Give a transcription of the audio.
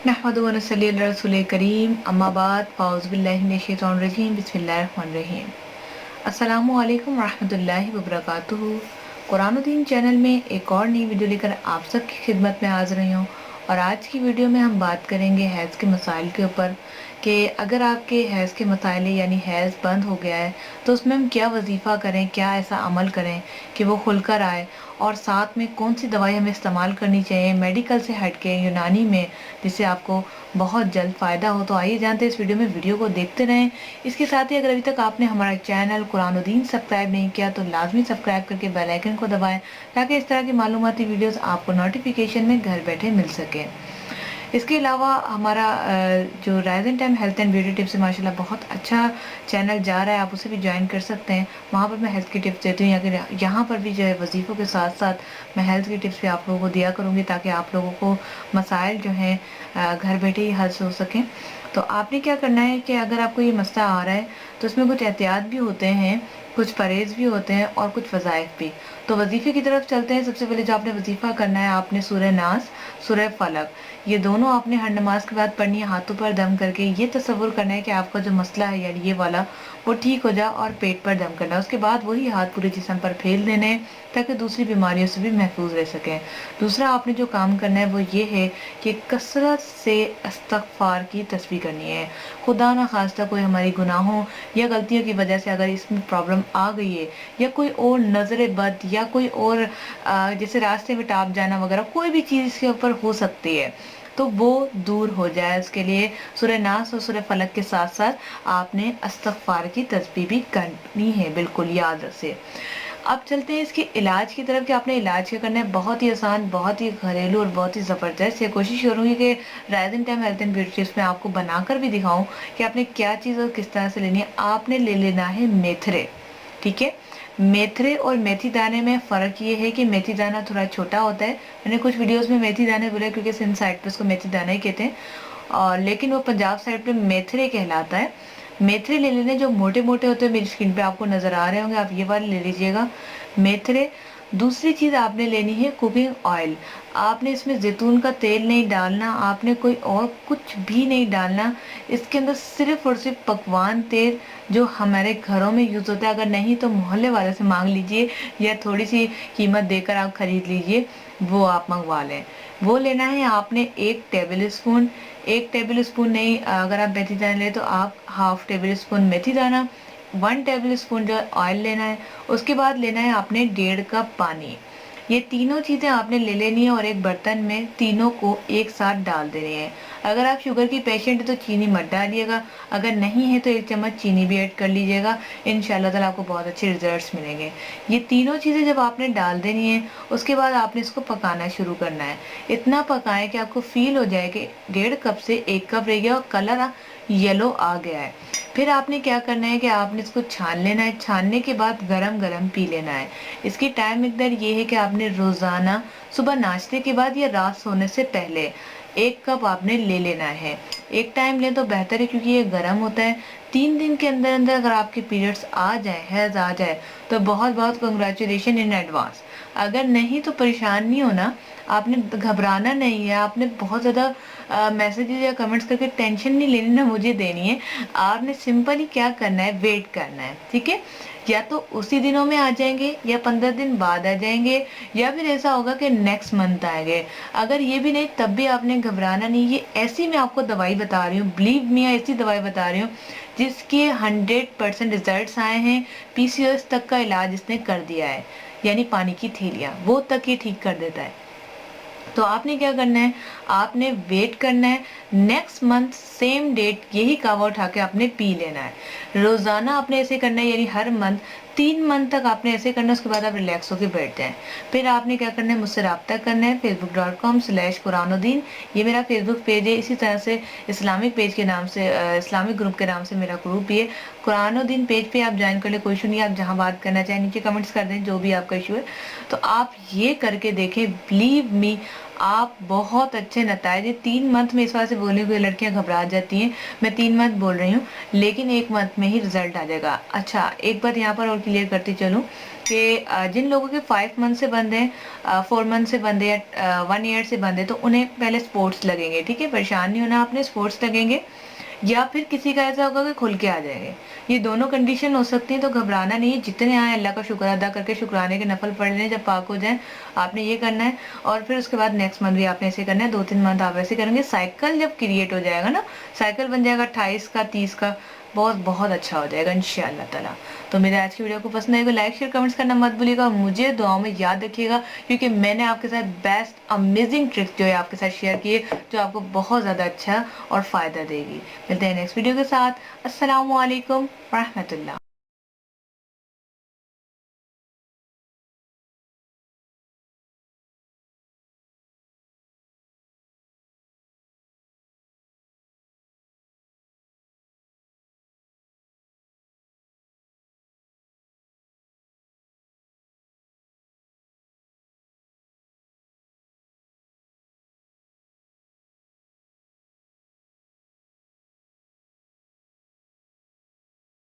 नहमदुहु व नसल्ली अला रसूलिल करीम अम्मा बाद फ़ाउज़ु बिल्लाहि मिनश शैतानिर रजीम बिस्मिल्लाहिर रहमानिर रहीम। अस्सलामु अलैकुम रहमतुल्लाहि व बरकातुहू। कुरान ओ दीन चैनल में एक और नई वीडियो लेकर आप सबकी खिदमत में हाज़िर रही हूँ और आज की वीडियो में हम बात करेंगे हैज़ के मसाइल के ऊपर कि अगर आपके हैज़ के मसाइल यानी हैज़ बंद हो गया है तो उसमें हम क्या वजीफ़ा करें, क्या ऐसा अमल करें कि वो खुलकर आए और साथ में कौन सी दवाई हमें इस्तेमाल करनी चाहिए मेडिकल से हट के यूनानी में, जिससे आपको बहुत जल्द फ़ायदा हो। तो आइए जानते हैं इस वीडियो को देखते रहें। इसके साथ ही अगर अभी तक आपने हमारा चैनल कुरान ओ दीन सब्सक्राइब नहीं किया तो लाजमी सब्सक्राइब करके बेल आइकन को दबाएं ताकि इस तरह की मालूमाती वीडियोस आपको नोटिफिकेशन में घर बैठे मिल सके। इसके अलावा हमारा जो rise and time health and beauty tips है माशाल्लाह बहुत अच्छा चैनल जा रहा है, आप उसे भी ज्वाइन कर सकते हैं। वहाँ पर मैं हेल्थ की टिप्स देती हूँ, यहाँ पर भी जो है वजीफ़ों के साथ साथ मैं हेल्थ की टिप्स भी आप लोगों को दिया करूँगी ताकि आप लोगों को मसाइल जो हैं घर बैठे ही हल हो सकें। तो आपने क्या करना है कि अगर आपको ये मसला आ रहा है तो इसमें कुछ एहतियात भी होते हैं, कुछ परहेज़ भी होते हैं और कुछ वज़ाइफ भी। तो वजीफ़े की तरफ चलते हैं। सबसे पहले जो आपने वजीफ़ा करना है, आपने सूरह नास, सूरह फलक, ये दोनों आपने हर नमाज के बाद पढ़नी है हाथों पर दम करके। ये तसव्वुर करना है कि आपका जो मसला है यानी ये वाला वो ठीक हो जाए और पेट पर दम करना है। उसके बाद वही हाथ पूरे जिस्म पर फैल देने हैं ताकि दूसरी बीमारियों से भी महफूज रह सकें। दूसरा आपने जो काम करना है वो ये है कि कसरत से इस्तग़फ़ार की तस्बीह करनी है। खुदा ना खास्ता कोई हमारी गुनाहों या गलतियों की वजह से अगर इसमें प्रॉब्लम आ गई है या कोई और नज़र बद या कोई और जैसे रास्ते में टाप जाना वगैरह कोई भी चीज़ इसके ऊपर हो सकती है तो वो दूर हो जाए, उसके लिए सूरह नास और सूरह फलक के साथ साथ आपने इस्तग़फ़ार की तस्बीह भी करनी है, बिल्कुल याद रखिए। अब चलते हैं इसके इलाज की तरफ कि आपने इलाज क्या करना है। बहुत ही आसान, बहुत ही घरेलू और बहुत ही ज़बरदस्त। ये कोशिश करूँगी कि rise and time health and beauty tips में आपको बनाकर भी दिखाऊं कि आपने क्या चीज़ और किस तरह से लेनी है। आपने ले लेना है मेथरे, ठीक है। मेथरे और मेथी दाने में फ़र्क ये है कि मेथी दाना थोड़ा छोटा होता है। मैंने कुछ वीडियोस में मेथी दाने बोले क्योंकि सिंध साइड पे उसको मेथी दाना ही कहते हैं, और लेकिन वो पंजाब साइड पे मेथरे कहलाता है। मेथरे ले लेने जो मोटे मोटे होते हैं, मेरी स्क्रीन पे आपको नज़र आ रहे होंगे, आप ये वाले ले लीजिएगा मेथरे। दूसरी चीज़ आपने लेनी है कुकिंग ऑयल। आपने इसमें जैतून का तेल नहीं डालना, आपने कोई और कुछ भी नहीं डालना। इसके अंदर सिर्फ और सिर्फ पकवान तेल जो हमारे घरों में यूज़ होता है, अगर नहीं तो मोहल्ले वाले से मांग लीजिए या थोड़ी सी कीमत देकर आप खरीद लीजिए, वो आप मंगवा लें। वो लेना है आपने 1 टेबल स्पून। 1 टेबल स्पून नहीं, अगर आप मेथी दाना ले तो आप हाफ टेबल स्पून मेथी दाना, 1 टेबल स्पून जो ऑयल लेना है। उसके बाद लेना है आपने 1.5 कप पानी। ये तीनों चीज़ें आपने ले लेनी है और एक बर्तन में तीनों को एक साथ डाल देनी है। अगर आप शुगर की पेशेंट है तो चीनी मत डालिएगा, अगर नहीं है तो 1 चम्मच चीनी भी ऐड कर लीजिएगा। इंशाल्लाह ताला आपको बहुत अच्छे रिजल्ट्स मिलेंगे। ये तीनों चीज़ें जब आपने डाल देनी है उसके बाद आपने इसको पकाना शुरू करना है। इतना पकाएं कि आपको फील हो जाए कि 1.5 कप से 1 कप रह गया और कलर येलो आ गया है। फिर आपने क्या करना है कि आपने इसको छान लेना है। छानने के बाद गरम गरम पी लेना है। इसकी टाइम मिकदार ये है कि आपने रोज़ाना सुबह नाश्ते के बाद या रात सोने से पहले 1 कप आपने ले लेना है। एक टाइम लें तो बेहतर है क्योंकि ये गर्म होता है। 3 दिन के अंदर अंदर अगर आपके पीरियड्स आ जाए, हैज़ आ जाए, तो बहुत बहुत कंग्रेचुलेशन इन एडवांस। अगर नहीं तो परेशान नहीं होना, आपने घबराना नहीं है, आपने बहुत ज़्यादा मैसेजेस या कमेंट्स करके टेंशन नहीं लेनी ना मुझे देनी है। आपने सिंपली क्या करना है, वेट करना है, ठीक है। या तो उसी दिनों में आ जाएंगे या 15 दिन बाद आ जाएंगे या फिर ऐसा होगा कि नेक्स्ट मंथ आएंगे। अगर ये भी नहीं तब भी आपने घबराना नहीं। ये ऐसी मैं आपको दवाई बता रही हूँ, बिलीव मी, ऐसी दवाई बता रही हूँ जिसके 100% रिजल्ट्स आए हैं। पीसीओएस तक का इलाज इसने कर दिया है, यानी पानी की थैलियाँ, वो तक ये ठीक कर देता है। तो आपने क्या करना है, आपने वेट करना है। नेक्स्ट मंथ सेम डेट यही कावा उठा के आपने पी लेना है। रोजाना आपने ऐसे करना है, यानी हर मंथ 3 मंथ तक आपने ऐसे करना है। उसके बाद आप रिलैक्स होकर बैठ जाएं। फिर आपने क्या करना है, मुझसे रब्ता करना है। facebook.com/कुरानुद्दीन ये मेरा फेसबुक पेज है। इसी तरह से इस्लामिक पेज के नाम से, इस्लामिक ग्रुप के नाम से मेरा ग्रुप भी है। कुरानुद्दीन पेज पे आप ज्वाइन कर ले, कोई इशू नहीं। आप जहाँ बात करना चाहें नीचे कमेंट्स कर दें, जो भी आपका इशू है। तो आप ये करके देखें, बिलीव मी, آپ بہت اچھے نتائج 3 منتھ میں، اس وجہ سے بولنے کو لڑکیاں گھبرا جاتی ہیں، میں 3 منتھ بول رہی ہوں لیکن 1 منتھ میں ہی رزلٹ آ جائے گا۔ اچھا ایک بات یہاں پر اور کلیئر کرتی چلوں کہ جن لوگوں کے 5 منتھ سے بند ہیں، 4 منتھ سے بند ہے یا 1 ایئر سے بند ہے، تو انہیں پہلے سپورٹس لگیں گے، ٹھیک ہے، پریشان نہیں ہونا آپ نے، سپورٹس لگیں گے، یا پھر کسی کا ایسا ہوگا کہ کھل کے آ جائیں گے۔ یہ دونوں کنڈیشن ہو سکتی ہیں، تو گھبرانا نہیں ہے، جتنے آئیں اللہ کا شکر ادا کر کے شکرانے کے نفل پڑھ لیں، جب پاک ہو جائیں آپ نے یہ کرنا ہے، اور پھر اس کے بعد نیکسٹ منتھ بھی آپ نے ایسے کرنا ہے، 2-3 منتھ آپ ایسے کریں گے، سائیکل جب کریٹ ہو جائے گا نا، سائیکل بن جائے گا 28 کا 30 کا، بہت بہت اچھا ہو جائے گا انشاءاللہ تعالیٰ۔ تو میرے آج کی ویڈیو کو پسند آئے گا لائک شیئر کمنٹس کرنا مت بھولیے گا، اور مجھے دعاؤں میں یاد رکھیے گا، کیونکہ میں نے آپ کے ساتھ بیسٹ امیزنگ ٹرکس جو ہے آپ کے ساتھ شیئر کیے، جو آپ کو بہت زیادہ اچھا اور فائدہ دے گی۔ ملتے ہیں نیکسٹ ویڈیو کے ساتھ۔ السلام علیکم ورحمۃ اللہ۔